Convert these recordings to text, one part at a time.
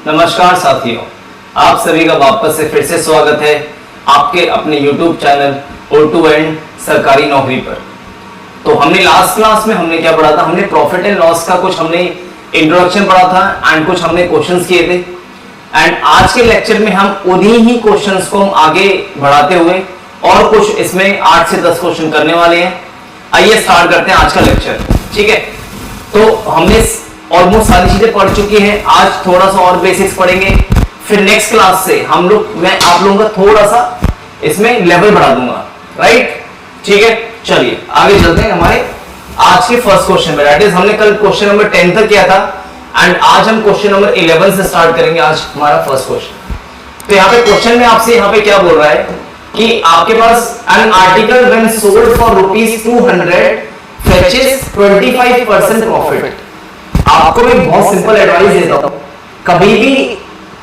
नमस्कार साथियों, आप सभी का वापस से फिर से स्वागत है आपके अपने YouTube चैनल O2 एंड सरकारी नौकरी पर। तो हमने लास्ट क्लास में हमने क्या पढ़ा था, हमने प्रॉफिट एंड लॉस का कुछ हमने इंट्रोडक्शन पढ़ा था एंड कुछ हमने क्वेश्चंस किए थे। एंड आज के लेक्चर में हम उन्हीं ही क्वेश्चंस को हम आगे बढ़ाते हुए और कुछ इसमें 8 से 10 क्वेश्चन करने वाले हैं। आइए स्टार्ट करते हैं आज का लेक्चर। ठीक है, तो हमने ऑलमोस्ट सारी चीजें पढ़ चुकी हैं। आज थोड़ा सा और बेसिक्स पढ़ेंगे, फिर नेक्स्ट क्लास से मैं आप लोगों का थोड़ा सा इसमें लेवल बढ़ा दूंगा। राइट, ठीक है, चलिए आगे चलते हैं हमारे आज के फर्स्ट क्वेश्चन में। दैट इज हमने कल क्वेश्चन नंबर 10 तक किया था एंड आज हम क्वेश्चन नंबर 11 से स्टार्ट करेंगे। आज हमारा फर्स्ट क्वेश्चन। तो यहाँ पे क्वेश्चन में आपसे यहाँ पे क्या बोल रहा है कि आपके पास an article when sold for ₹200 fetches 25% profit. आपको मैं बहुत सिंपल एडवाइस देता हूं, कभी भी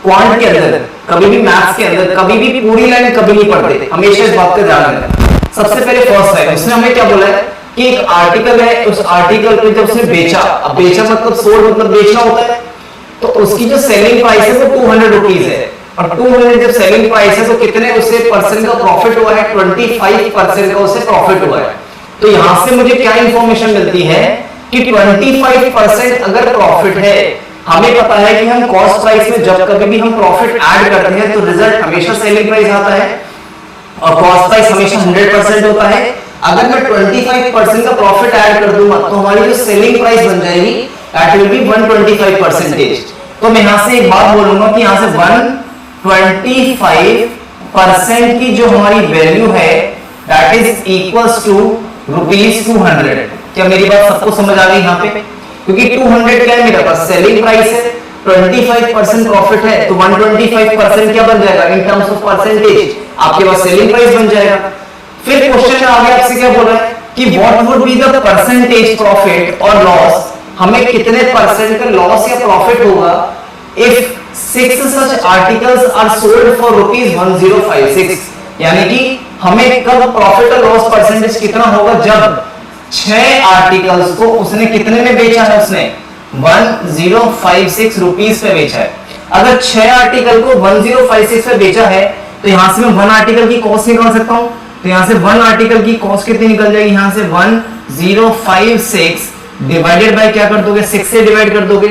क्वांट के अंदर, कभी भी मैथ्स के अंदर, कभी भी पूरी लाइन कभी नहीं पढ़ते, हमेशा इस बात का ध्यान रखना। सबसे पहले फर्स्ट है, उसने हमें क्या बोला है कि एक आर्टिकल है, उस आर्टिकल को जब उसने बेचा, अब बेचा मतलब सोल्ड मतलब बेचना होता है, तो उसकी जो सेलिंग प्राइस है वो ₹200 है और 200 जब सेलिंग प्राइस है तो कितने उससे परसेंट का प्रॉफिट हुआ है, 25% का उससे प्रॉफिट हुआ है। तो यहां से मुझे क्या इंफॉर्मेशन मिलती है कि 25% अगर प्रॉफिट है, हमें पता है कि हम कॉस्ट प्राइस में जब कभी भी हम प्रॉफिट ऐड करते हैं तो रिजल्ट हमेशा सेलिंग प्राइस आता है और कॉस्ट प्राइस हमेशा 100% होता है। अगर मैं 25% का प्रॉफिट ऐड कर दूंगा तो हमारी जो सेलिंग प्राइस बन जाएगी दैट विल बी 125%। तो मैं यहां से एक बात बोलूंगा कि यहां से 125% की जो हमारी वैल्यू है दैट इज इक्वल्स टू ₹200। क्या मेरी बात सबको समझ आ गई यहाँ पे? क्योंकि 200 क्या है मेरे पास सेलिंग प्राइस है, 25% प्रॉफिट है, तो 125% क्या बन जाएगा इन टर्म्स ऑफ परसेंटेज, आपके पास सेलिंग प्राइस बन जाएगा। फिर क्वेश्चन में आगे आपसे क्या बोल रहा है कि what would be the percentage profit और लॉस, हमें कितने परसेंट का लॉस या प्रॉफिट होगा if 6 such articles are sold for ₹1056। यानी कि हमें कब प्रॉफिट और लॉस परसेंटेज कितना होगा जब 6 आर्टिकल्स को उसने कितने में बेचा है, उसने 1056 रुपीस पे बेचा है। अगर 6 आर्टिकल को 1056 पे बेचा है तो यहां से मैं 1 आर्टिकल की कॉस्ट निकाल सकता हूं। तो यहां से 1 आर्टिकल की कॉस्ट कितनी निकल जाएगी, यहां से 1056 डिवाइडेड बाय क्या कर दोगे, 6 से डिवाइड कर दोगे।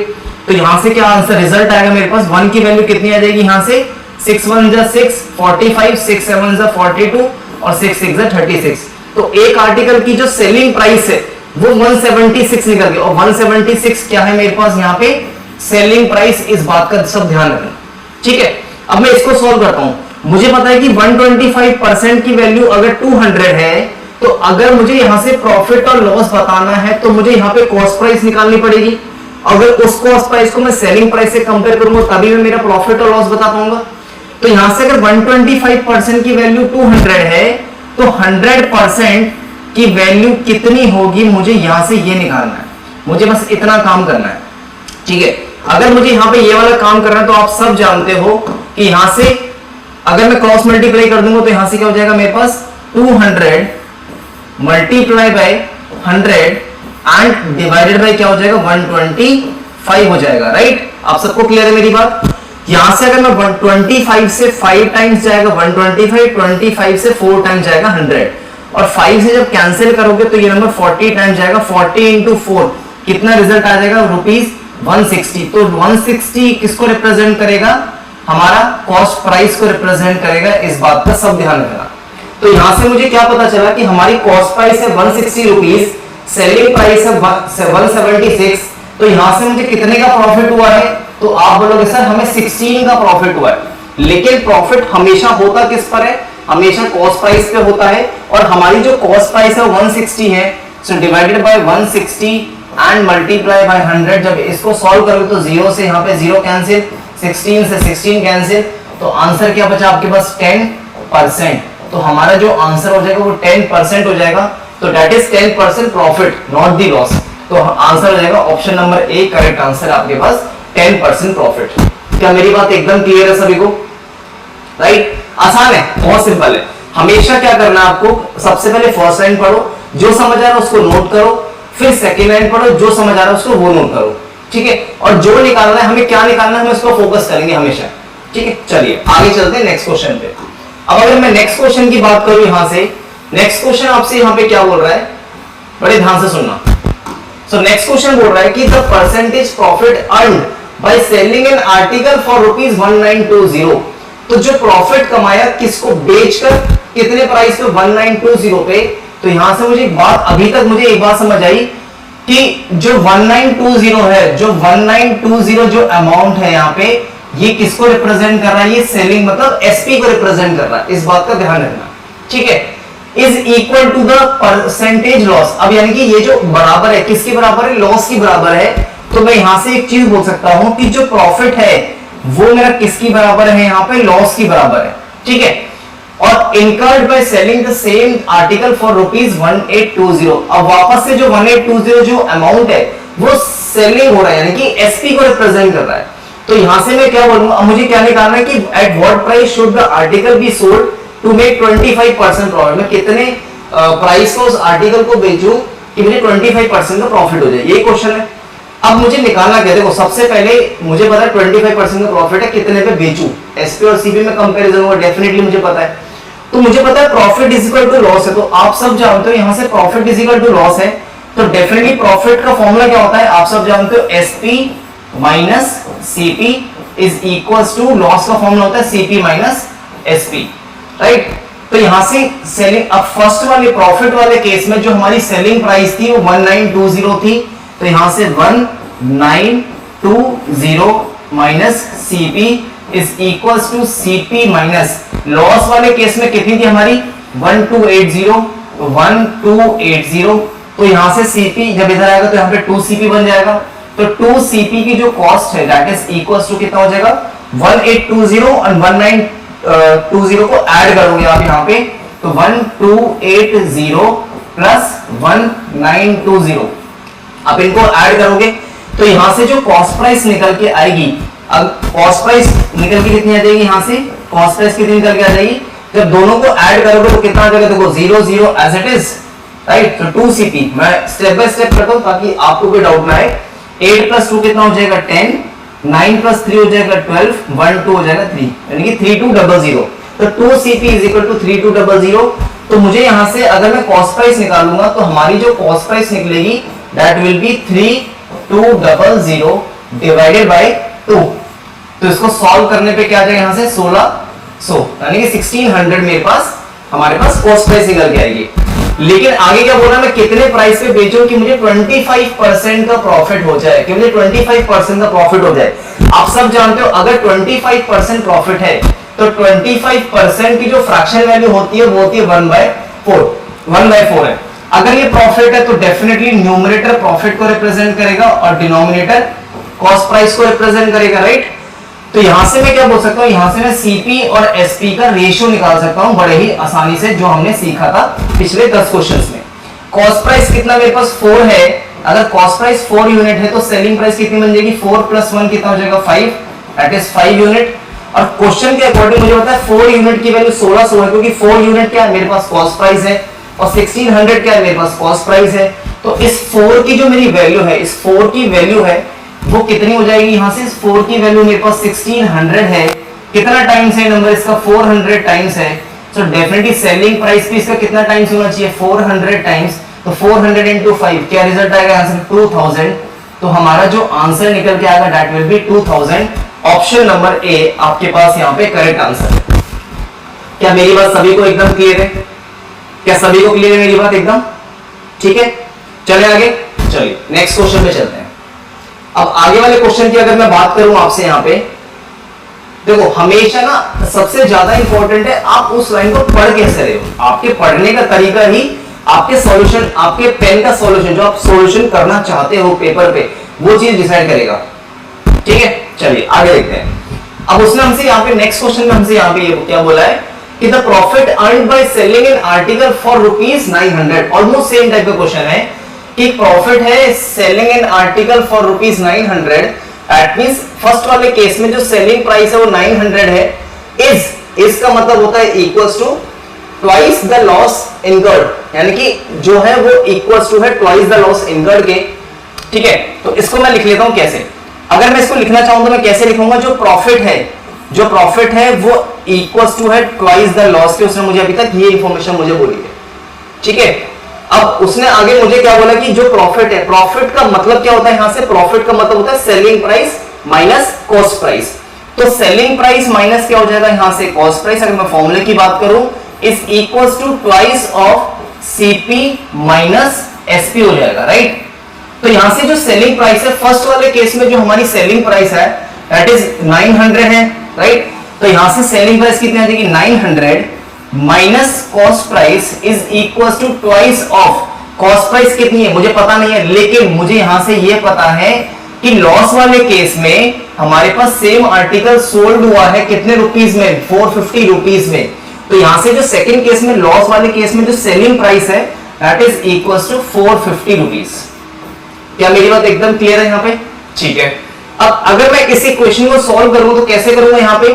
तो यहां से क्या आंसर रिजल्ट आएगा मेरे पास, 1 की वैल्यू कितनी आ जाएगी, यहां से 6 1 जा 6 45, 6 7 जा 42 और 6 6 जा 36। तो एक आर्टिकल की जो सेलिंग प्राइस है वो 176 निकल गई और 176 क्या है मेरे पास यहाँ पे सेलिंग प्राइस। इस बात का सब ध्यान रखना, ठीक है। अब मैं इसको सॉल्व करता हूं। मुझे पता है कि 125% की वैल्यू अगर 200 है तो अगर मुझे यहां से प्रॉफिट और लॉस बताना है तो मुझे यहाँ पे कॉस्ट प्राइस निकालनी पड़ेगी। अगर उस कॉस्ट प्राइस को मैं सेलिंग प्राइस से कंपेयर करूंगा तभी मैं मेरा प्रॉफिट और लॉस बता पाऊंगा। तो यहां से अगर 125% की वैल्यू 200 है तो 100% की वैल्यू कितनी होगी, मुझे यहां से ये निकालना है। मुझे बस इतना काम करना है, ठीक है। अगर मुझे यहां पे ये वाला काम करना है तो आप सब जानते हो कि यहां से अगर मैं क्रॉस मल्टीप्लाई कर दूंगा तो यहां से क्या हो जाएगा मेरे पास 200 multiply by 100 and divided by क्या हो जाएगा 125 हो जाएगा। राइट, आप सबको क्लियर है मेरी बात? यहां से अगर मैं 125 से 5 टाइम्स जाएगा 125, 25 से 4 टाइम्स जाएगा 100 और 5 से जब कैंसिल करोगे तो ये नंबर 40 टाइम्स जाएगा। 40 इंटू 4 कितना रिजल्ट आ जाएगा, ₹160। तो 160 किसको रिप्रेजेंट करेगा, हमारा कॉस्ट प्राइस को रिप्रेजेंट करेगा। इस बात का सब ध्यान रखना। तो यहां से मुझे क्या पता चला कि हमारी कॉस्ट प्राइस है 160 रुपीस, सेलिंग प्राइस है 176। तो यहां से मुझे कितने का प्रॉफिट हुआ है, तो आप बोलोगे सर हमें 16 का प्रॉफिट हुआ है। लेकिन प्रॉफिट हमेशा होता किस पर है, हमेशा कॉस्ट प्राइस पे होता है और हमारी जो कॉस्ट प्राइस है 160 है। So divided by 160 and multiply by 100। जब इसको सॉल्व करोगे तो 0 से यहाँ पे 0 कैंसिल, 16 से 16 कैंसिल, तो आंसर क्या बचा आपके पास 10%। तो हमारा जो आंसर हो जाएगा वो 10% हो जाएगा। तो that is 10% profit, not the loss. तो आंसर हो जाएगा option number A, correct answer आपके पास 10% प्रॉफिट। क्या मेरी बात एकदम क्लियर है सभी को? राइट, आसान है, बहुत सिंपल है। हमेशा क्या करना है आपको, सबसे पहले फर्स्ट लाइन पढ़ो, जो समझ आ रहा है उसको नोट करो, फिर सेकेंड लाइन पढ़ो, जो समझ आ रहा है उसको वो नोट करो। ठीक है, और जो निकालना है हमें, क्या निकालना है हम इसको फोकस करेंगे हमेशा। ठीक है, चलिए आगे चलते हैं नेक्स्ट क्वेश्चन पे। अब अगर मैं नेक्स्ट क्वेश्चन की बात करूं यहां से, नेक्स्ट क्वेश्चन आपसे यहां पे क्या बोल रहा है, बड़े ध्यान से सुनना। सो नेक्स्ट क्वेश्चन बोल रहा है कि the percentage profit earned by selling an article for ₹1920। तो जो प्रॉफिट कमाया किसको बेचकर, कितने प्राइस पे, 1920 पे। तो यहां से मुझे एक बात, अभी तक मुझे एक बात समझ आई कि जो 1920 है, जो 1920 जो अमाउंट है यहाँ पे, ये किसको रिप्रेजेंट कर रहा है, ये सेलिंग मतलब एसपी को रिप्रेजेंट कर रहा है, इस बात का ध्यान रखना। ठीक है, is equal to the percentage loss. अब यानी कि ये जो बराबर है, किसके बराबर है, लॉस की बराबर है। तो मैं यहां से एक चीज बोल सकता हूं कि जो प्रॉफिट है वो मेरा किसकी बराबर है, यहाँ पे लॉस की बराबर है। ठीक है, और incurred by selling the same article for ₹1820। अब वापस से जो 1820 जो अमाउंट है वो सेलिंग हो रहा है, यानी कि एसपी को रिप्रेजेंट कर रहा है। तो यहां से मैं क्या बोलूंगा, अब मुझे क्या निकालना है कि at what price should the article be sold to make 25% profit. मैं कितने प्राइस को उस आर्टिकल को बेचूं कि मुझे 25% का प्रॉफिट हो जाए, ये क्वेश्चन है। अब मुझे निकालना क्या, देखो सबसे पहले मुझे पता है 25% का प्रॉफिट है, कितने पे बेचूं, एसपी और सीपी में कंपैरिजन होगा, डेफिनेटली मुझे पता है। तो मुझे पता है profit is equal to loss है, तो आप सब जानते हो यहां से profit is equal to loss है। तो डेफिनेटली प्रॉफिट का फॉर्मूला क्या होता है, आप सब जानते हो, SP minus CP is equals to, loss का फॉर्मूला होता है सीपी माइनस एसपी, राइट। तो यहां से सेलिंग, अब फर्स्ट वाले प्रॉफिट वाले केस में जो हमारी सेलिंग प्राइस थी वो 1920 थी, तो यहां से 1920 minus CP is equals to CP minus, loss वाले केस में कितनी थी हमारी 1280। तो यहां से सीपी जब इधर आएगा तो यहां पे 2cp बन जाएगा। तो 2cp की जो कॉस्ट है दैट इज इक्वल्स टू कितना हो जाएगा 1820 और 1920 को ऐड करोगे आप यहां पे, तो 1280 प्लस 1920 आप इनको ऐड करोगे तो यहां से जो कॉस्ट प्राइस निकल के आएगी, अब कॉस्ट प्राइस निकल के कितनी आ जाएगी, यहां से कॉस्ट प्राइस कितनी निकल के आ जाएगी, जब दोनों को ऐड करोगे तो कितना आ जाएगा, देखो 0 एज इट इज, राइट। तो 2cp मैं स्टेप बाय स्टेप करता हूं ताकि आपको कोई डाउट ना आए। 8 प्लस 2 कितना हो जाएगा 10, 9 प्लस 3 हो जाएगा 12, 1 2 हो जाएगा 3, यानी कि 3200। तो 2cp इज इक्वल टू 3200। तो मुझे यहां से अगर मैं कॉस्ट प्राइस निकालूंगा तो हमारी जो कॉस्ट प्राइस निकलेगी that will be 3200 divided by 2। तो इसको सॉल्व करने पे क्या आ जाएगा, यहां से 1600, यानी कि 1600 मेरे पास, हमारे पास कॉस्ट प्राइस निकल के आएगी। लेकिन आगे क्या बोला, मैं कितने प्राइस पे बेचूं कि मुझे 25% का प्रॉफिट हो जाए, कि मुझे 25% का प्रॉफिट हो जाए। आप सब जानते हो अगर 25% प्रॉफिट है तो 25% की जो फ्रैक्शन वैल्यू होती है वो होती है 1/4 है। अगर ये प्रॉफिट है तो डेफिनेटली न्यूमरेटर प्रॉफिट को रिप्रेजेंट करेगा और डिनोमिनेटर कॉस्ट प्राइस को रिप्रेजेंट करेगा, राइट। तो यहां से मैं क्या बोल सकता हूं, यहां से मैं सीपी और एसपी का रेशियो निकाल सकता हूं बड़े ही आसानी से, जो हमने सीखा था पिछले 10 क्वेश्चंस में। कॉस्ट प्राइस कितना मेरे पास 4 है, अगर कॉस्ट प्राइस 4 यूनिट है तो सेलिंग प्राइस कितनी बन जाएगी, 4 + 1 कितना हो जाएगा 5, दैट इज 5 यूनिट। और क्वेश्चन के अकॉर्डिंग मुझे पता है 4 यूनिट की वैल्यू 1600 है, क्योंकि 4 यूनिट क्या है मेरे पास कॉस्ट प्राइस है और 1600 क्या है मेरे पास कॉस्ट प्राइस है। तो इस 4 की जो मेरी वैल्यू है, इस 4 की वैल्यू है वो कितनी हो जाएगी, यहां से 4 की वैल्यू मेरे पास 1600 है, कितना टाइम्स है नंबर इसका 400 टाइम्स है। सो डेफिनेटली सेलिंग प्राइस भी इसका कितना टाइम्स होना चाहिए 400 टाइम्स, तो 400 into 5 क्या रिजल्ट आएगा यहां से 2000। तो हमारा जो आंसर निकल के आएगा that will be 2000। Option number A आपके पास यहां पे करेक्ट आंसर है। क्या मेरी बात सभी को एकदम क्लियर है, क्या सभी को क्लियर है मेरी बात एकदम, ठीक है। चले आगे, चलिए नेक्स्ट क्वेश्चन पे चलते हैं। अब आगे वाले क्वेश्चन की अगर मैं बात करूं आपसे, यहां पे देखो हमेशा ना सबसे ज्यादा इंपॉर्टेंट है आप उस लाइन को पढ़ कैसे रहे हो, आपके पढ़ने का तरीका ही आपके सॉल्यूशन, आपके पेन का सॉल्यूशन जो आप सॉल्यूशन करना चाहते हो पेपर पे, वो चीज डिसाइड करेगा, ठीक है। चलिए आगे देखते हैं। अब उसने हमसे यहाँ पे नेक्स्ट क्वेश्चन में हमसे यहाँ पे ये क्या बोला है कि the profit earned by selling an article for ₹900, almost same type का क्वेश्चन है कि प्रॉफिट है selling an article for ₹900, that means first वाले केस में जो सेलिंग प्राइस है वो 900 है, इज का मतलब होता है equals to twice the loss incurred, यानी कि जो है वो इक्वल्स टू है ट्वाइस द लॉस इनकर्ड के। ठीक है, तो इसको मैं लिख लेता हूं कैसे। अगर मैं इसको लिखना चाहूं तो मैं कैसे लिखूंगा, जो प्रॉफिट है वो इक्वल्स टू है ट्वाइस द लॉस के। उसने मुझे अभी तक ये इंफॉर्मेशन मुझे बोली है, ठीक है। अब उसने आगे मुझे क्या बोला कि जो प्रॉफिट है, प्रॉफिट का मतलब क्या होता है, यहां से प्रॉफिट का मतलब होता है selling price minus cost price. तो सेलिंग प्राइस माइनस क्या हो जाएगा यहां से कॉस्ट प्राइस, अगर मैं फॉर्मूले की बात करूं, is equals to twice of CP minus SP हो जाएगा, राइट। तो यहां से जो सेलिंग प्राइस है, फर्स्ट वाले केस में जो हमारी सेलिंग प्राइस है दैट इज 900 है, राइट। तो यहां से सेलिंग प्राइस कितनी आ जाएगी 900 minus cost price is equal to twice of cost price कितनी है मुझे पता नहीं है, लेकिन मुझे यहां से ये पता है कि लॉस वाले केस में हमारे पास सेम आर्टिकल सोल्ड हुआ है कितने रुपीस में, 450 रुपीस में। तो यहां से जो सेकंड केस में, लॉस वाले केस में जो सेलिंग प्राइस है that is equal to 450 rupees. क्या मेरी बात एकदम क्लियर है यहां पे, ठीक है। अब अगर मैं इस इक्वेशन को सॉल्व करूं तो कैसे करूंगा यहां पे,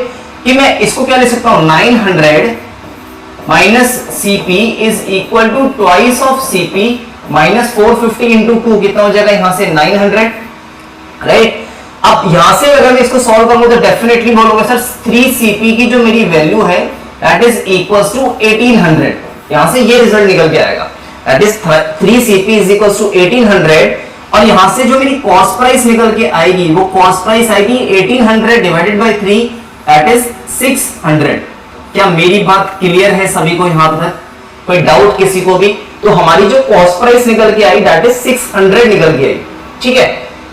कि मैं इसको क्या लिख सकता हूं, 900 minus CP is equal to twice of CP minus 450 into 2 कितना हो जाएगा यहां से 900, राइट। अब यहां से अगर मैं इसको सॉल्व करूंगा तो डेफिनेटली बोलोगे सर 3cp की जो मेरी वैल्यू है दैट इज इक्वल टू 1800, यहां से ये रिजल्ट निकल के आएगा, that is 3cp is equal to 1800। और यहां से जो मेरी कॉस्ट प्राइस निकल के आएगी वो कॉस्ट प्राइस आएगी 1800 डिवाइडेड बाय 3 दैट इज 600। क्या मेरी बात क्लियर है सभी को यहां तक, कोई डाउट किसी को भी? तो हमारी जो कॉस्ट प्राइस निकल के आई दैट इज 600 निकल के आई, ठीक है।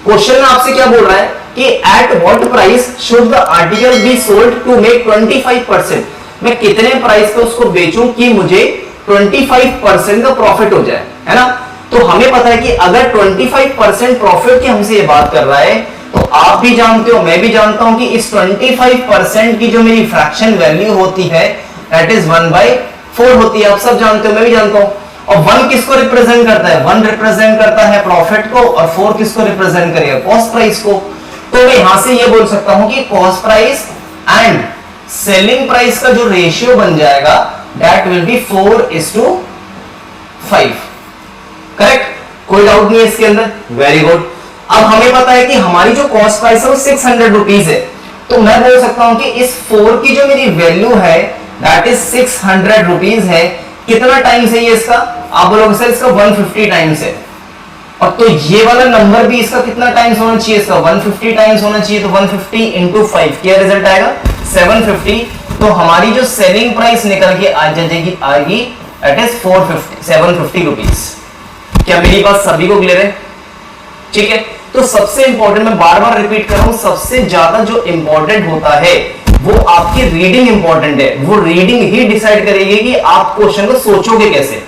क्वेश्चन में आपसे क्या बोल रहा है कि at what price should the article be sold to make 25%, मैं कितने प्राइस पे उसको बेचूं कि मुझे 25% का प्रॉफिट हो जाए, है ना। तो हमें पता है कि अगर 25% प्रॉफिट की हमसे ये बात कर रहा है तो आप भी जानते हो मैं भी जानता हूं कि इस 25% की जो मेरी फ्रैक्शन वैल्यू होती है दैट इज 1/4 होती है, आप सब जानते हो मैं भी जानता हूं। और 1 किसको रिप्रेजेंट करता है, 1 रिप्रेजेंट करता है प्रॉफिट को, और 4 किसको रिप्रेजेंट करेगा, कॉस्ट प्राइस को। तो मैं यहां से ये बोल सकता हूं कि cost price and selling price का जो रेशियो बन जाएगा दैट विल बी 4:5, करेक्ट, कोई डाउट नहीं है इसके अंदर, वेरी गुड। अब हमें पता है कि हमारी जो कॉस्ट प्राइस है वो 600 रुपीस है, तो मैं बोल सकता हूं कि इस 4 की जो मेरी वैल्यू है दैट इज 600 रुपीस है। कितना टाइम्स है ये इसका, आप बोलोगे सर इसका 150 टाइम्स है, और तो ये वाला नंबर भी इसका कितना टाइम्स होना चाहिए, इसका 150 टाइम्स होना चाहिए। तो 150 इंटू 5 क्या रिजल्ट आएगा 750। तो हमारी जो सेलिंग प्राइस निकल के आ जाएगी आएगी दैट इज 750 रुपीस। क्या मेरी बात सभी को क्लियर है, ठीक है। तो सबसे इंपॉर्टेंट, मैं बार बार रिपीट कर रहा हूं, सबसे ज्यादा जो इंपॉर्टेंट होता है वो आपकी रीडिंग इंपॉर्टेंट है, वो रीडिंग ही डिसाइड करेगी कि आप क्वेश्चन को सोचोगे कैसे।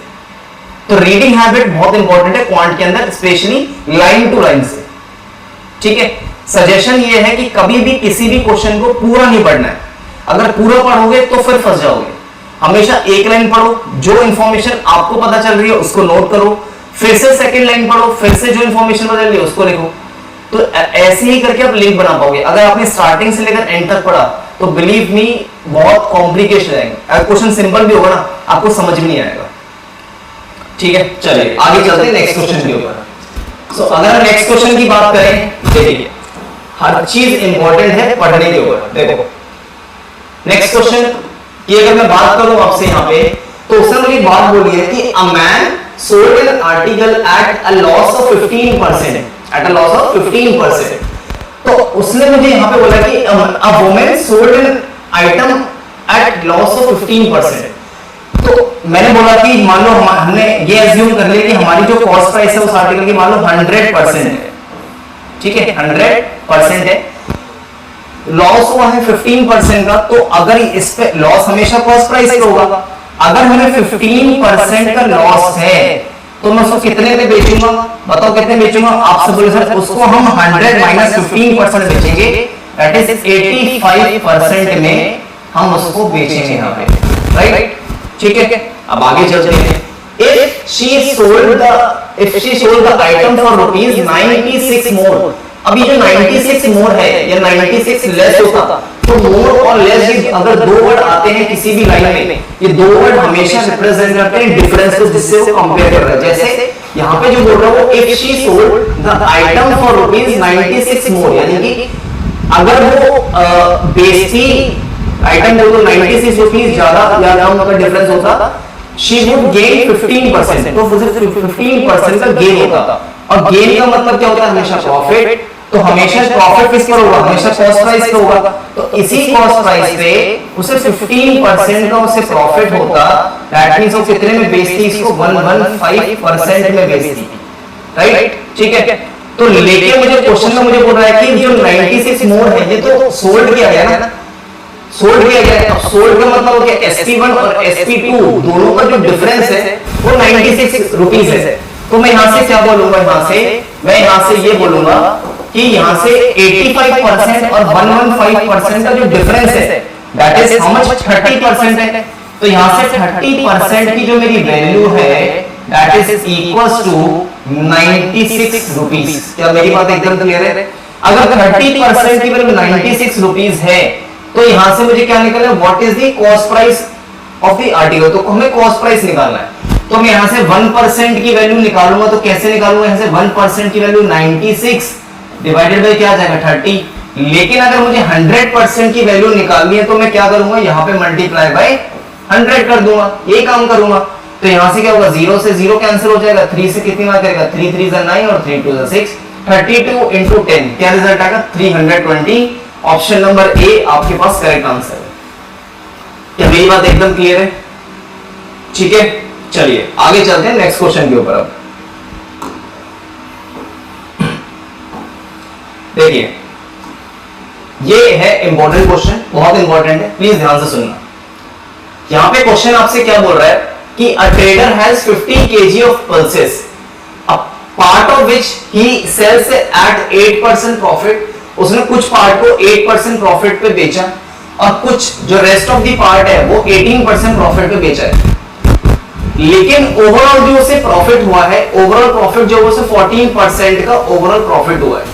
तो रीडिंग हैबिट बहुत इंपॉर्टेंट है क्वांट के अंदर, स्पेशली लाइन टू लाइन से, ठीक है। सजेशन ये है कि कभी भी किसी भी क्वेश्चन को पूरा नहीं पढ़ना है, अगर पूरा पढ़ोगे तो फिर फंस जाओगे। हमेशा एक लाइन पढ़ो, जो इंफॉर्मेशन आपको पता चल रही है उसको नोट करो, फिर से सेकंड लाइन पढ़ो, फिर से जो इंफॉर्मेशन पता चल रही है उसको लिखो। तो ऐसे ही करके आप लिंक बना पाओगे। अगर आपने स्टार्टिंग से लेकर एंड तक पढ़ा तो बिलीव मी बहुत कॉम्प्लिकेशन आएंगे, अगर क्वेश्चन सिंपल भी होगा ना आपको समझ में नहीं आएगा, ठीक है। चलिए आगे चलते हैं नेक्स्ट क्वेश्चन के ऊपर। सो अगर नेक्स्ट क्वेश्चन की बात करें, देखिए हर चीज इंपॉर्टेंट है पढ़ने के ऊपर। देखो नेक्स्ट क्वेश्चन की अगर मैं बात करूं आपसे यहाँ पे, तो उसने मुझे बात बोली है कि a man sold an article at a loss of 15%, at a loss of 15%। तो उसने मुझे यहाँ पे बोला कि a woman sold an item at loss of 15%। तो मैंने बोला कि मान लो हमने ये एज्यूम कर लिया कि हमारी जो कॉस्ट प्राइस है उस आर्टिकल की मान लो 100% है, ठीक है 100% है, लॉस हुआ है 15% का। तो अगर इस पे लॉस हमेशा कॉस्ट प्राइस पे होगा, अगर हमें 15% का लॉस है तो मैं उसको कितने पे बेचूंगा, बताओ कितने बेचूंगा, आपसे बोले सर उसको हम 100 माइनस 15% बेचेंगे, दैट इज 85% में हम उसको बेचेंगे यहाँ पे, राइट, ठीक है। अब आगे चलते हैं। If she sold the item for rupees 96 more, अब ये जो 96 मोर है या 96 लेस होता, तो मोर और लेस अगर दो वर्ड आते हैं किसी भी लाइन में, ये दो वर्ड हमेशा रिप्रेजेंट करते हैं डिफरेंस को जिससे वो कंपेयर कर रहा है। जैसे यहाँ पे जो बोल रहा है वो if she sold the item for ₹96 मोर, यानी कि अगर वो बेचती आइटम को तो ₹96 ज्यादा या कम का डिफरेंस होता, शी वुड गेन 15%, तो 15% का गेन होता। और गेन का मतलब क्या होता है? हमेशा प्रॉफिट। तो हमेशा प्रॉफिट किस पर होगा? हमेशा कॉस्ट प्राइस पे होगा। तो इसी कॉस्ट प्राइस पे उसे 15% का उसे प्रॉफिट होता। दैट मींस वो कितने में बेचती? इसको 115% में बेचती, राइट? ठीक है। तो लेके मुझे क्वेश्चन में मुझे बोल रहा है कि जो 96 मोड है ये तो सोल्ड किया गया ना, सोल्ड किया गया है। सोल्ड का मतलब हो गया SP1 और SP2 दोनों का जो डिफरेंस है वो 96 रुपीस है। तो मैं यहां से क्या बोलूंगा? मैं यहां से ये बोलूंगा कि यहां से 85% और 115% का जो डिफरेंस है दैट इज हाउ मच? 30% है। तो यहां से 30% की जो मेरी वैल्यू है that is equals to 96 rupees. क्या मेरी बात एकदम क्लियर है? अगर 30% की वैल्यू 96 रुपीस है तो यहां से मुझे क्या निकलना है? What is the cost price of the article? तो हमें कॉस्ट प्राइस निकालना है। तो मैं यहां से 1% की वैल्यू निकालूंगा, तो कैसे निकालूंगा? यहां से 1% की वैल्यू 96 डिवाइडेड बाय क्या आ जाएगा? 30। लेकिन अगर मुझे 100% की वैल्यू निकालनी है तो मैं क्या करूंगा? यहां पे मल्टीप्लाई बाय 100 कर दूंगा, ये काम करूंगा। तो यहां से क्या होगा? 0 से 0 कैंसिल हो जाएगा, 3 से कितनी बार करेगा? 3 3 9 और 3 2 6, 32 into 10 क्या रिजल्ट आएगा? 320। ऑप्शन नंबर ए आपके पास करेक्ट आंसर है। क्या मेरी बात एकदम क्लियर है? ठीक है, चलिए आगे चलते हैं नेक्स्ट क्वेश्चन के ऊपर। अब देखिए ये है इंपॉर्टेंट क्वेश्चन, बहुत इंपॉर्टेंट है, प्लीज ध्यान से सुनना। यहां पे क्वेश्चन आपसे क्या बोल रहा है कि a trader has 50 kg of pulses, a part of which he sells at 8% profit. उसने कुछ पार्ट को 8% प्रॉफिट पे बेचा और कुछ जो रेस्ट ऑफ दी पार्ट है वो 18% प्रॉफिट पे बेचा है। लेकिन ओवरऑल जो उसे प्रॉफिट हुआ है, ओवरऑल प्रॉफिट जो उसे 14% का ओवरऑल प्रॉफिट हुआ है।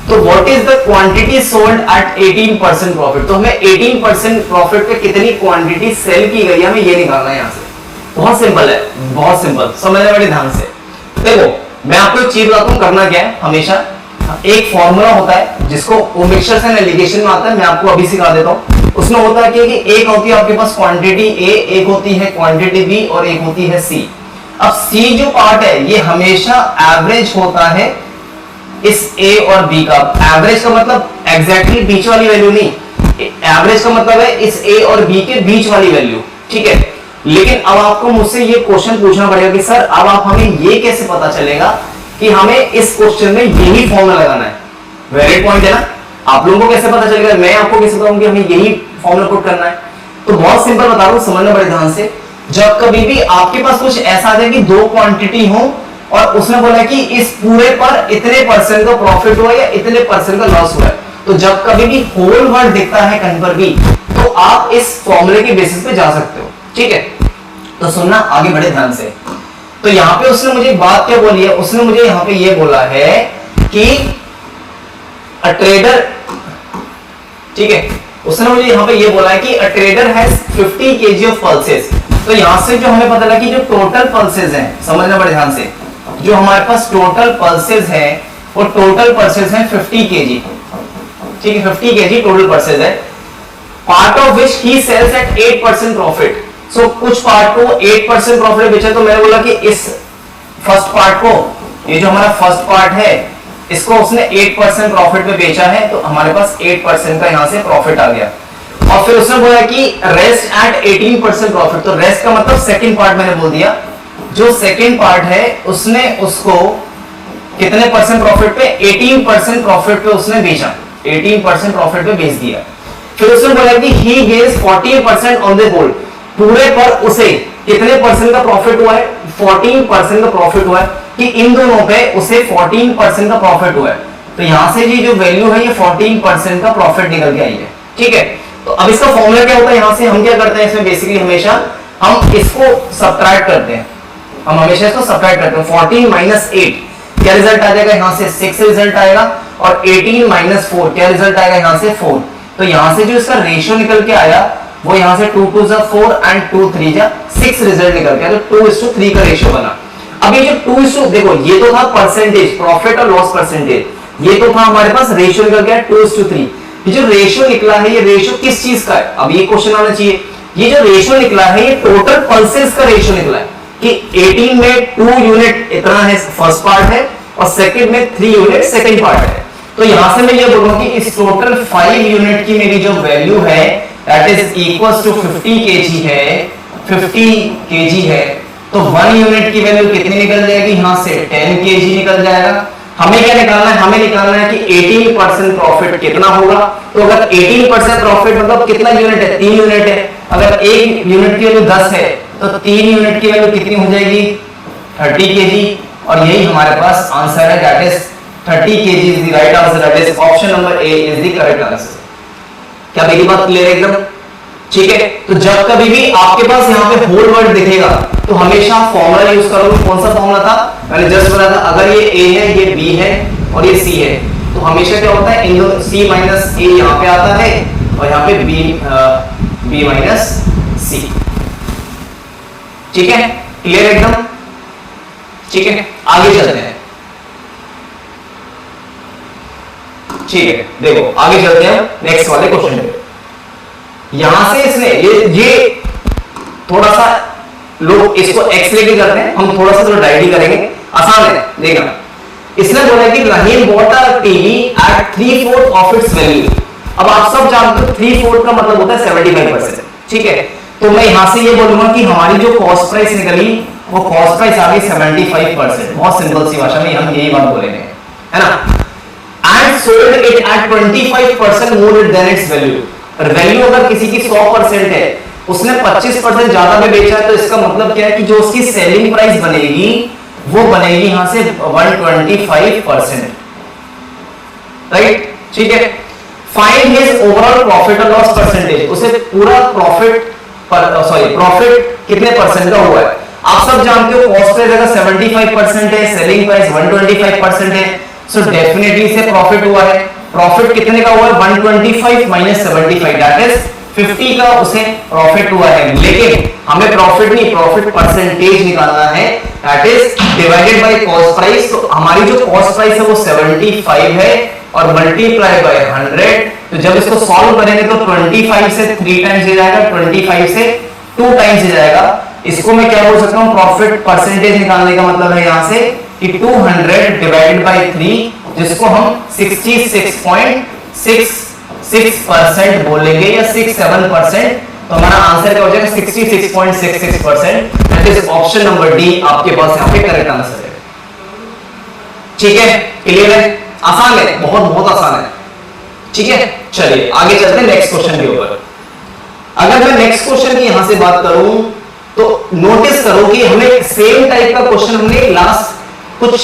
तो what is the quantity sold at 18% profit? तो हमें 18% प्रॉफिट पे कितनी क्वांटिटी सेल की गई है हमें ये निकालना है। यहां से बहुत सिंपल है, बहुत सिंपल, समझने वाले ध्यान से देखो। मैं आपको एक चीज बताता हूं, करना क्या है, हमेशा एक फॉर्मूला होता है जिसको मिक्सचर्स एंड एलिगेशन में आता है, मैं आपको अभी सिखा देता हूं। उसमें होता है कि एक होती है आपके पास क्वांटिटी ए, एक होती है क्वांटिटी बी और एक होती है सी। अब सी जो पार्ट है ये हमेशा एवरेज होता है इस ए और बी का। एवरेज का मतलब एग्जैक्टली बीच वाली वैल्यू नहीं, एवरेज का मतलब है इस ए और बी के बीच वाली वैल्यू, ठीक है। लेकिन अब आपको मुझसे ये क्वेश्चन पूछना पड़ेगा कि सर अब आप हमें ये कैसे पता चलेगा कि हमें इस क्वेश्चन में यही फॉर्मूला लगाना है? वैलिड पॉइंट है ना। आप लोगों को कैसे पता चलेगा, मैं आपको कैसे बताऊं कि हमें यही फॉर्मूला पुट करना है? तो बहुत सिंपल बता रहा हूं, समझना बड़े ध्यान से। जब कभी भी आपके पास कुछ ऐसा है कि दो क्वांटिटी हो और उसने बोला कि इस पूरे पर इतने परसेंट का प्रॉफिट हुआ या इतने परसेंट का लॉस हुआ है, तो जब कभी भी होल वर्ड दिखता है कहीं पर भी तो आप इस फॉर्मूले के बेसिस पे जा सकते हो, ठीक है। तो सुनना आगे बड़े ध्यान से। तो यहां पे उसने मुझे बात क्या बोली है? उसने मुझे यहां पे ये बोला है कि अ ट्रेडर, ठीक है, उसने मुझे यहां पे ये बोला है कि a trader has 50 kg of pulses. तो यहां से जो हमें पता लगा कि जो टोटल पल्सेस हैं, समझना बड़े ध्यान से, जो हमारे पास टोटल पल्सेस है वो टोटल पल्सेस है 50 kg, ठीक है, 50 kg टोटल पल्सेस है। Part of which he sells at 8% profit. So कुछ पार्ट को 8% प्रॉफिट बेचा। तो मैंने बोला कि इस फर्स्ट पार्ट को, ये जो हमारा फर्स्ट पार्ट है इसको उसने 8% प्रॉफिट पे बेचा है, तो हमारे पास 8% का यहां से प्रॉफिट आ गया। और फिर उसने बोला कि रेस्ट एट 18% प्रॉफिट। तो रेस्ट का मतलब सेकंड पार्ट मैंने बोल दिया, जो सेकंड पार्ट है उसने उसको कितने परसेंट प्रॉफिट पे? 18% प्रॉफिट पे उसने बेचा, 18% प्रॉफिट पे बेच दिया। फिर उसने बोला कि he gains 14% on the whole. पूरे पर उसे कितने परसेंट का प्रॉफिट हुआ है? 14% का प्रॉफिट हुआ है, कि इन दोनों पे उसे 14% का प्रॉफिट हुआ है। तो यहां से ये जो वैल्यू है ये 14% का प्रॉफिट निकल के आई है, ठीक है। तो अब इसका फॉर्मूला क्या होता है? यहां से हम क्या करते हैं इसमें बेसिकली हमेशा हम इसको सब्ट्रैक्ट करते हैं, हम हमेशा इसको सब्ट्रैक्ट करते हैं। 14 माइनस 8 क्या रिजल्ट आ जाएगा? यहां से 6 रिजल्ट आएगा। और 18 माइनस 4 क्या रिजल्ट आएगा? यहां से 4। तो यहां से जो इसका रेशियो निकल के आया वो यहां से 2 2 4 एंड 2 3 6 रिजल्ट निकल के आया। तो 2:3 का रेशियो बना। अब ये जो 2:, देखो ये तो था परसेंटेज, प्रॉफिट और लॉस परसेंटेज, ये तो था हमारे पास रेशियो निकल गया 2:3। ये जो रेशियो निकला है, ये रेशियो किस चीज का है? अब ये क्वेश्चन आना चाहिए, ये जो रेशियो निकला है ये टोटल पल्सेस का रेशियो निकला है कि 18 में 2 यूनिट इतना है फर्स्ट पार्ट है और सेकंड में 3 यूनिट सेकंड पार्ट है। तो यहां से मैं ये बोलूंगा कि इस टोटल 5 यूनिट की मेरी जो वैल्यू है that is equals to 50 KG है, 50 केजी है। तो 1 यूनिट की वैल्यू कितनी निकल जाएगी? यहां से 10 केजी निकल जाएगा। हमें क्या निकालना है? हमें निकालना है कि 18% प्रॉफिट कितना होगा। तो अगर 18% प्रॉफिट मतलब कितना यूनिट है? 3 यूनिट है। अगर 1 यूनिट की वैल्यू 10 है तो 3 यूनिट की वैल्यू कितनी हो जाएगी? 30 केजी। और यही हमारे पास आंसर है, that is 30 KG is the right answer, that is option number A is the correct answer. क्या मेरी बात क्लियर है एकदम? ठीक है। तो जब कभी भी आपके पास यहाँ पे होल वर्ड दिखेगा तो हमेशा फॉर्मूला यूज करोगे। कौन सा फॉर्मूला था? मैंने जस्ट बताया था, अगर ये ए है, ये बी है और ये सी है, तो हमेशा क्या होता है? इन दो सी माइनस ए यहाँ पे आता है और यहाँ पे बी माइनस सी। ठीक है, क्लियर एकदम? ठीक है, आगे चलते हैं। ठीक है, देखो आगे चलते हैं नेक्स्ट वाले क्वेश्चन पे। यहां से इसने ये थोड़ा सा लोग इसको एक्स लेके करते हैं, हम थोड़ा सा डायरेक्टली करेंगे, आसान है देखना। इसने बोला कि Rahim bought a TV at 3/4 of its value. अब आप सब जानते हो 3/4 का मतलब होता है 75%। ठीक है, तो मैं यहां से ये बोलूंगा कि हमारी जो कॉस्ट प्राइस निकली वो कॉस्ट प्राइस आ गई 75%। बहुत सिंपल सी भाषा में हम यही बात बोलेंगे, है ना। And sold it at 25% more than it's value. Value अगर किसी की 100% है, उसने 25% ज्यादा में बेचा है, तो इसका मतलब क्या है कि जो उसकी सेलिंग प्राइस बनेगी वो बनेगी यहां से 125%। राइट, ठीक है। फाइंड हिज ओवरऑल प्रॉफिट और लॉस परसेंटेज। उसे पूरा प्रॉफिट प्रॉफिट कितने परसेंट का हुआ है? आप सब जानते हो कॉस्ट प्राइस अगर 75% है, सेलिंग प्राइस 125% है, सो डेफिनेटली से प्रॉफिट हुआ है। प्रॉफिट कितने का हुआ है? 125 माइनस 75, दैट इज 50 का उसे प्रॉफिट हुआ है। लेकिन हमें प्रॉफिट नहीं, प्रॉफिट परसेंटेज निकालना है, that is divided by cost price. तो हमारी जो कॉस्ट प्राइस है वो 75 है और मल्टीप्लाई बाय 100। तो जब इसको सॉल्व करेंगे तो 25 से 3 टाइम्स हो जाएगा, 25 से 2 टाइम्स हो जाएगा। इसको मैं क्या बोल सकता हूं? प्रॉफिट परसेंटेज निकालने का मतलब है यहां से कि 200 डिवाइडेड बाय 3, जिसको हम 66.66% बोलेंगे या 67%। तो हमारा आंसर क्या हो जाएगा? 66.66%। That is option number D आपके पास यहाँ पे करेक्ट आंसर है। ठीक है, क्लियर है? आसान है, बहुत बहुत आसान है। ठीक है, चलिए आगे चलते हैं नेक्स्ट क्वेश्चन के ऊपर। अगर मैं नेक्स्ट क्वेश्चन की यहां से बात करूं तो नोटिस करो कि हमें सेम टाइप का क्वेश्चन हमने लास्ट कुछ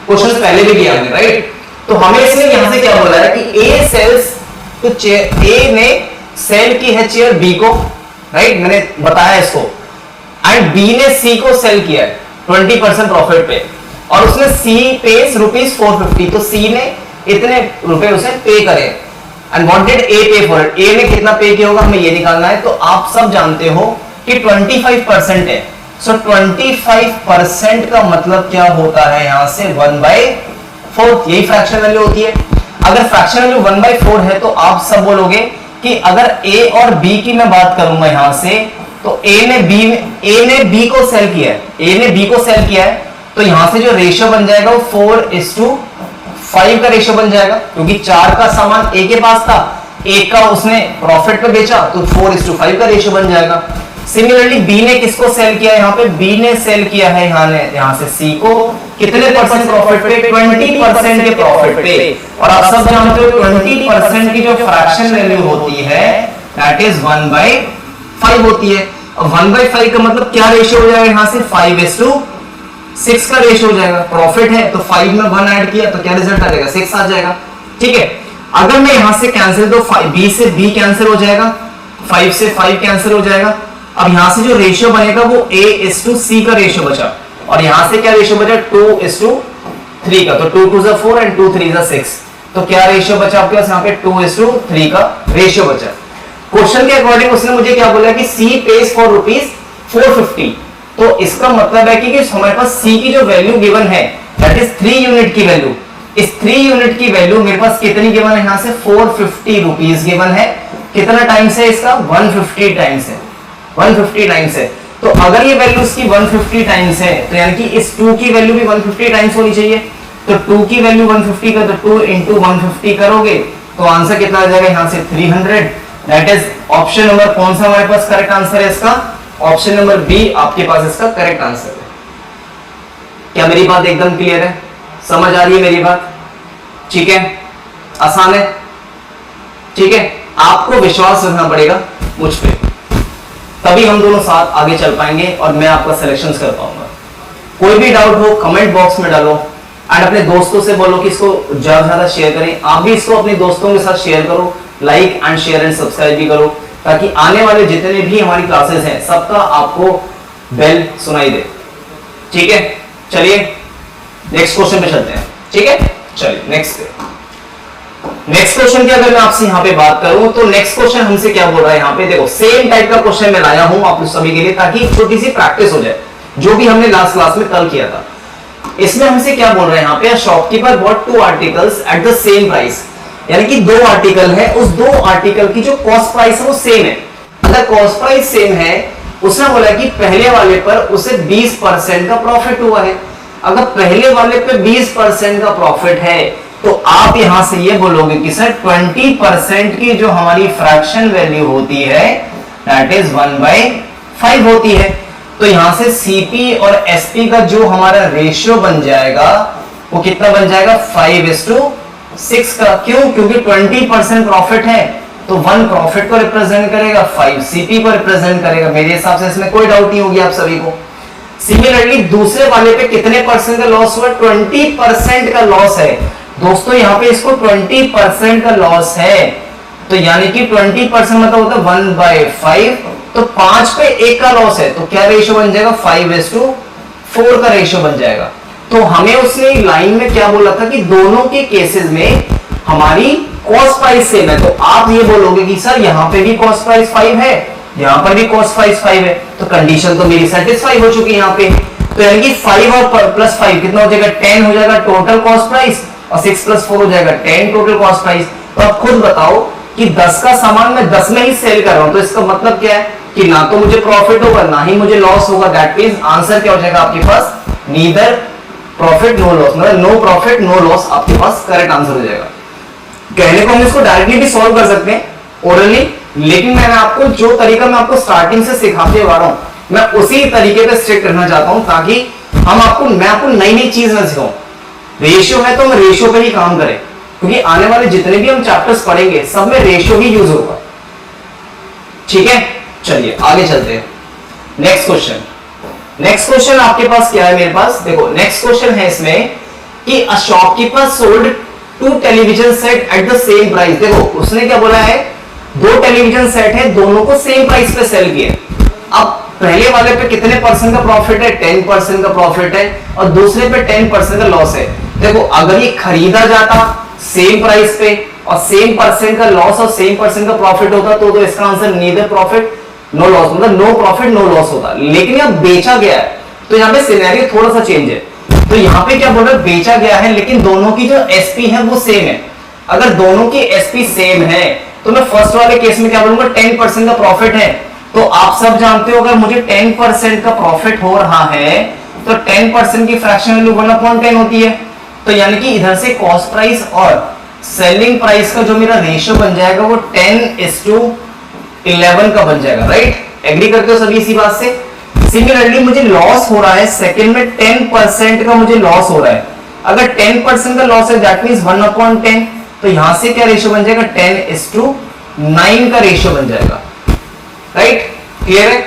क्वेश्चन पहले भी किया हमने, राइट। तो हमें इसने यहां से क्या बोला है कि ए सेल्स तो चेयर, ए ने सेल की है चेयर बी को, राइट, मैंने बताया इसको, एंड बी ने सी को सेल किया है 20% प्रॉफिट पे, और उसने सी पेस ₹450। तो सी ने इतने रुपए उसे पे करे, एंड व्हाट डिड ए पे फॉर इट? ए ने कितना पे किया होगा हमें ये निकालना है। तो आप सब जानते हो कि 25% है, सो 25% का मतलब क्या होता है? यहां से 1/4, यही फ्रैक्शन वैल्यू होती है। अगर फ्रैक्शन वैल्यू 1/4 है तो आप सब बोलोगे कि अगर ए और बी की मैं बात करूंगा यहां से, तो ए ने बी को सेल किया है, ए ने बी को सेल किया है, तो यहां से जो रेशियो बन जाएगा वो 4:5 का रेशियो बन जाएगा, क्योंकि 4 का सामान ए के पास था, एक का उसने प्रॉफिट पे बेचा, तो 4:5 का रेशियो बन जाएगा। सिमिलरली बी ने किसको सेल किया? यहाँ पे बी ने सेल किया है यहाँ से सी को कितने परसेंट प्रॉफिट पे? 20% के प्रॉफिट पे। और आप सब जानते हो 20% की जो फ्रैक्शन वैल्यू होती है दैट इज 1/5 होती है। और 1/5 का मतलब क्या रेशियो हो जाएगा? यहाँ से 5:6 का रेशियो हो जाएगा। प्रॉफिट है तो 5 में 1 ऐड किया तो क्या रिजल्ट आ जाएगा? 6 आ जाएगा। ठीक है, अगर मैं यहां से कैंसिल, तो बी से बी कैंसिल हो जाएगा, 5 से 5 कैंसिल हो जाएगा। अब यहां से जो रेशियो बनेगा वो A:C का रेशियो बचा, और यहां से क्या रेशियो बचा? 2:3 का। तो 2 2 जा 4 एंड 2 3 जा 6। तो क्या रेशियो बचा आपके पास? यहाँ पे 2:3 का रेशियो बचा। क्वेश्चन के अकॉर्डिंग उसने मुझे क्या बोला कि C pays for ₹450, तो इसका मतलब है कि हमारे पास C की जो वैल्यू गिवन है दैट इज 3 यूनिट की वैल्यू, इस 3 यूनिट की वैल्यू मेरे पास कितनी गिवन है, यहां से 450 रुपीस गिवन है। कितना टाइम्स है इसका, 150 टाइम्स है, 150 टाइम्स है। तो अगर ये वैल्यू इसकी 150 टाइम्स है तो यानी कि इस 2 की वैल्यू भी 150 टाइम्स होनी चाहिए। तो 2 की वैल्यू 150 का, तो 2 इंटू 150 करोगे तो आंसर कितना आ जाएगा, यहां से 300। दैट इज ऑप्शन नंबर कौन सा हमारे पास करेक्ट आंसर है इसका, ऑप्शन नंबर बी आपके पास इसका करेक्ट आंसर है। क्या मेरी बात एकदम क्लियर है, समझ आ रही है मेरी बात? ठीक है, आसान है, ठीक है। आपको विश्वास रखना पड़ेगा मुझ पे, तभी हम दोनों साथ आगे चल पाएंगे और मैं आपका सिलेक्शन कर पाऊंगा। कोई भी डाउट हो कमेंट बॉक्स में डालो एंड अपने दोस्तों से बोलो कि इसको ज्यादा से ज्यादा शेयर करें। आप भी इसको अपने दोस्तों के साथ शेयर करो, like and share and subscribe भी करो, ताकि आने वाले जितने भी हमारी क्लासेस हैं सबका आपको बेल सुनाई दे। ठीक है, चलिए नेक्स्ट क्वेश्चन पे चलते हैं। ठीक है, चलिए नेक्स्ट क्वेश्चन की अगर मैं आपसे यहाँ पे बात करूं तो नेक्स्ट क्वेश्चन हमसे क्या बोल रहा है, यहाँ पे देखो सेम टाइप का क्वेश्चन मैं लाया हूं आप सभी के लिए, ताकि छोटी सी प्रैक्टिस हो जाए जो भी हमने लास्ट क्लास में कल किया था। इसमें हमसे क्या बोल रहे हैं यहाँ पे, shopkeeper bot 2 articles at the same price, यानी कि 2 आर्टिकल है, उस 2 आर्टिकल की जो कॉस्ट प्राइस है वो सेम है। अगर कॉस्ट प्राइस सेम है, उसने बोला कि पहले वाले पर उसे 20% का प्रॉफिट हुआ है। अगर पहले वाले पे 20% का प्रॉफिट है तो आप यहां से ये बोलोगे कि सर 20% की जो हमारी फ्रैक्शन वैल्यू होती है दैट इज 1/5 होती है। तो यहां से सीपी और एसपी का जो हमारा रेशियो बन जाएगा वो कितना बन जाएगा, 5:6 का। क्यों? क्योंकि 20% प्रॉफिट है तो 1 प्रॉफिट को रिप्रेजेंट करेगा, 5 सीपी को रिप्रेजेंट करेगा। मेरे हिसाब से इसमें कोई डाउट नहीं होगी आप सभी को। सिमिलरली दूसरे वाले पे कितने परसेंट का लॉस हुआ, 20% का लॉस है दोस्तों। यहाँ पे इसको 20% का लॉस है, तो यानी कि 20% मतलब होता है 1/5, तो 5 पे 1 का लॉस है, तो क्या रेशियो बन जाएगा, 5:4 का रेशियो बन जाएगा। तो हमें उसने लाइन में क्या बोला था कि दोनों के केसेस में हमारी कॉस्ट प्राइस सेम है। तो आप ये बोलोगे कि सर यहाँ पे भी कॉस्ट प्राइस 5 है, यहाँ पर भी कॉस्ट प्राइस 5 है, तो कंडीशन तो मेरी सेटिस्फाई हो चुकी है यहाँ पे। तो यानी कि 5 और +5 कितना हो जाएगा, 10 हो जाएगा टोटल कॉस्ट प्राइस, और 6 + 4 हो जाएगा 10 टोटल कॉस्ट प्राइस। तो आप खुद बताओ कि 10 का सामान मैं 10 में ही सेल कर रहा हूं, तो इसका मतलब क्या है कि ना तो मुझे प्रॉफिट होगा ना ही मुझे लॉस होगा। दैट मींस आंसर क्या हो जाएगा आपके पास, नीदर प्रॉफिट नो लॉस, मतलब नो प्रॉफिट नो लॉस आपके पास करेक्ट आंसर हो जाएगा। कहने को हम इसको डायरेक्टली भी सॉल्व कर सकते हैं ओरली, लेकिन मैंने आपको जो तरीका मैं आपको स्टार्टिंग से सिखाते आ रहा हूं मैं उसी तरीके पे स्टिक करना चाहता हूं, ताकि मैं आपको नई नई चीज ना सिखाऊं। रेशियो है तो हम रेशियो पे ही काम करें, क्योंकि आने वाले जितने भी हम चैप्टर्स पढ़ेंगे सब में रेशियो ही यूज होगा। ठीक है, चलिए आगे चलते हैं। नेक्स्ट क्वेश्चन आपके पास क्या है, मेरे पास देखो नेक्स्ट क्वेश्चन है इसमें कि a shopkeeper sold 2 television set at the same price. देखो उसने क्या बोला है, 2 टेलीविजन सेट है, दोनों को सेम प्राइस पे सेल किए। अब पहले वाले पे कितने परसेंट का प्रॉफिट है, 10% का प्रॉफिट है, और दूसरे पे 10% का लॉस है। देखो अगर ये खरीदा जाता सेम प्राइस पे और सेम परसेंट का लॉस और सेम परसेंट का प्रॉफिट होता तो इसका answer neither profit no loss, मतलब नो प्रॉफिट नो लॉस होता। लेकिन यहां बेचा गया है तो यहाँ पे सिनेरियो थोड़ा सा चेंज है। तो यहाँ पे क्या बोल रहे, बेचा गया है लेकिन दोनों की जो एसपी है वो सेम है। अगर दोनों की एसपी सेम है तो मैं फर्स्ट वाले केस में क्या बोलूंगा, 10% का प्रॉफिट है। तो आप सब जानते हो अगर मुझे 10% का प्रॉफिट हो रहा है तो 10% की फ्रैक्शन वैल्यू 1/10 होती है। तो यानी कि इधर से कॉस्ट प्राइस और सेलिंग प्राइस का जो मेरा रेशियो बन जाएगा वो 10:11 का बन जाएगा। राइट, एग्री करते हो सभी इसी बात से। सिमिलरली मुझे लॉस हो रहा है सेकंड में 10% का मुझे लॉस हो रहा है। अगर 10% का लॉस है दैट मींस 1/10, तो यहां से क्या रेशियो बन जाएगा, 10:9 का रेशियो बन जाएगा। राइट, क्लियर है।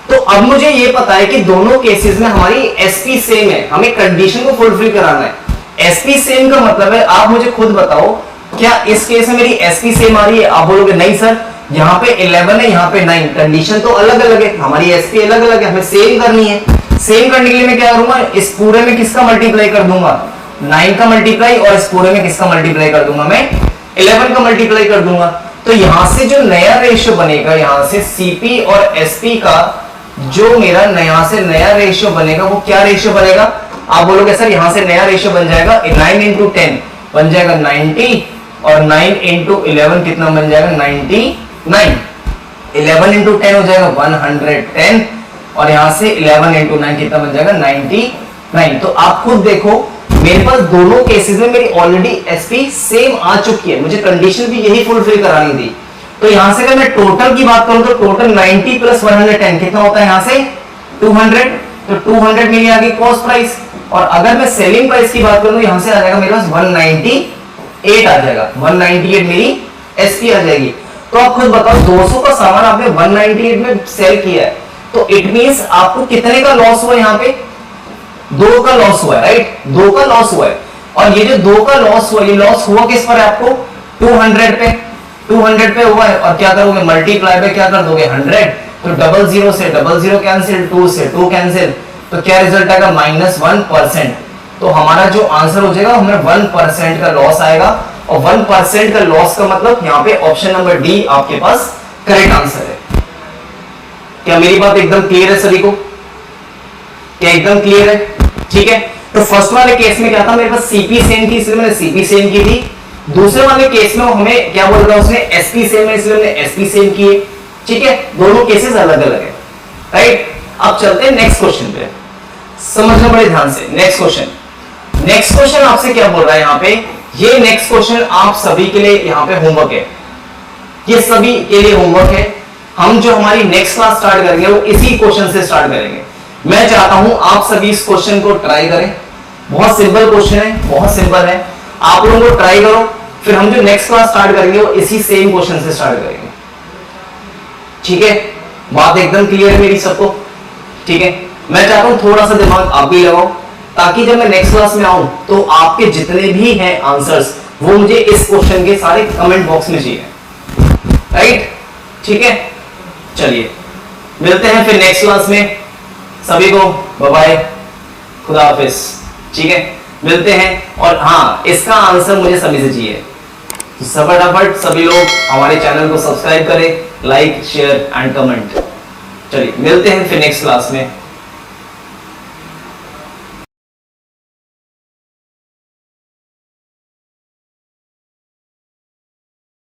तो अब मुझे ये पता है कि दोनों केसेस में हमारी एसपी सेम है, हमें कंडीशन को फुलफिल कराना है। एसपी सेम का मतलब है, आप मुझे खुद बताओ क्या इस केस में मेरी एसपी सेम आ रही है? आप बोलोगे नहीं सर, यहाँ पे 11 है यहाँ पे 9, कंडीशन तो अलग अलग है, हमारी एसपी अलग अलग है, हमें सेम करनी है। सेम करने के लिए मैं क्या करूंगा, इस पूरे में किसका मल्टीप्लाई कर दूंगा, 9 का मल्टीप्लाई, और इस पूरे में किसका मल्टीप्लाई कर दूंगा, मैं 11 का मल्टीप्लाई कर दूंगा। तो यहां से जो नया रेशियो बनेगा, यहां से सीपी और एसपी का जो मेरा नया से नया रेशियो बनेगा वो क्या रेशियो बनेगा? आप बोलोगे सर यहां से नया रेशियो बन जाएगा 9 इंटू 10 बन जाएगा 90 और 9 इंटू 11 कितना बन जाएगा 99। 11 इंटू 10 हो जाएगा 110 और यहां से 11 इंटू 9 कितना बन जाएगा 99। तो आप खुद देखो मेरे पास दोनों केसेस में मेरी ऑलरेडी एसपी सेम आ चुकी है, मुझे कंडीशन भी यही फुलफिल करानी थी। तो यहां से अगर मैं टोटल की बात करूं तो टोटल 90 प्लस 110 कितना होता है यहां से 200। तो 200 मेरी आ गई कॉस्ट प्राइस। और अगर मैं सेलिंग प्राइस की बात करूं तो यहां से आ जाएगा मेरे पास 198 आ जाएगा, 198 मेरी एसपी आ जाएगी। तो आप खुद बताओ 200 का सामान आपने 198 में सेल किया है तो इट मींस आपको कितने का लॉस हुआ यहाँ पे? 2 का लॉस हुआ है, राइट? 2 का लॉस हुआ है। और ये जो 2 का लॉस हुआ, ये लॉस हुआ किस पर है आपको? 200 पे, 200 पे हुआ है। और क्या करोगे? मल्टीप्लाई पे क्या कर दोगे? 100। तो 00 से 00 कैंसिल, 2 से 2 कैंसिल, तो क्या रिजल्ट आएगा? -1%। तो हमारा जो आंसर हो जाएगा हमें 1% का लॉस आएगा। और 1% का लॉस का मतलब यहाँ पे ऑप्शन नंबर डी आपके पास करेक्ट आंसर है। क्या मेरी बात एकदम क्लियर है सभी को? क्या एकदम क्लियर है? ठीक है। तो फर्स्ट वाले केस में क्या था, मेरे पास सीपी सेम थी इसलिए मैंने सीपी सेम की थी। दूसरे वाले केस में हमें क्या बोल रहा है उसने? एसपी सेम है इसलिए हमने एसपी सेम किए। ठीक है, दोनों केसेस अलग अलग है, राइट? अब चलते हैं नेक्स्ट क्वेश्चन पे, समझना बड़े ध्यान से। नेक्स्ट क्वेश्चन आपसे क्या बोल रहा है यहाँ पे? ये नेक्स्ट क्वेश्चन आप सभी के लिए यहाँ पे होमवर्क है, ये सभी के लिए होमवर्क है। हम जो हमारी नेक्स्ट क्लास स्टार्ट करेंगे वो इसी क्वेश्चन से स्टार्ट करेंगे। मैं चाहता हूं आप सभी इस क्वेश्चन को ट्राई करें, बहुत सिंपल क्वेश्चन है, बहुत सिंपल है। आप लोगों को ट्राई करो, फिर हम जो नेक्स्ट क्लास स्टार्ट करेंगे वो इसी सेम क्वेश्चन से स्टार्ट करेंगे। ठीक है, बात एकदम क्लियर है मेरी सबको? ठीक है, मैं चाहता हूं थोड़ा सा दिमाग आप भी लगाओ ताकि जब मैं नेक्स्ट क्लास में आऊं तो आपके जितने भी हैं आंसर्स वो मुझे इस क्वेश्चन के सारे कमेंट बॉक्स में चाहिए, राइट? ठीक है, चलिए मिलते हैं फिर नेक्स्ट क्लास में। सभी को बाय बाय, खुदा हाफिज। ठीक है, मिलते हैं। और हाँ, इसका आंसर मुझे सभी से चाहिए, तो फटाफट सभी लोग हमारे चैनल को सब्सक्राइब करें, लाइक शेयर एंड कमेंट। चलिए मिलते हैं फिर नेक्स्ट क्लास में।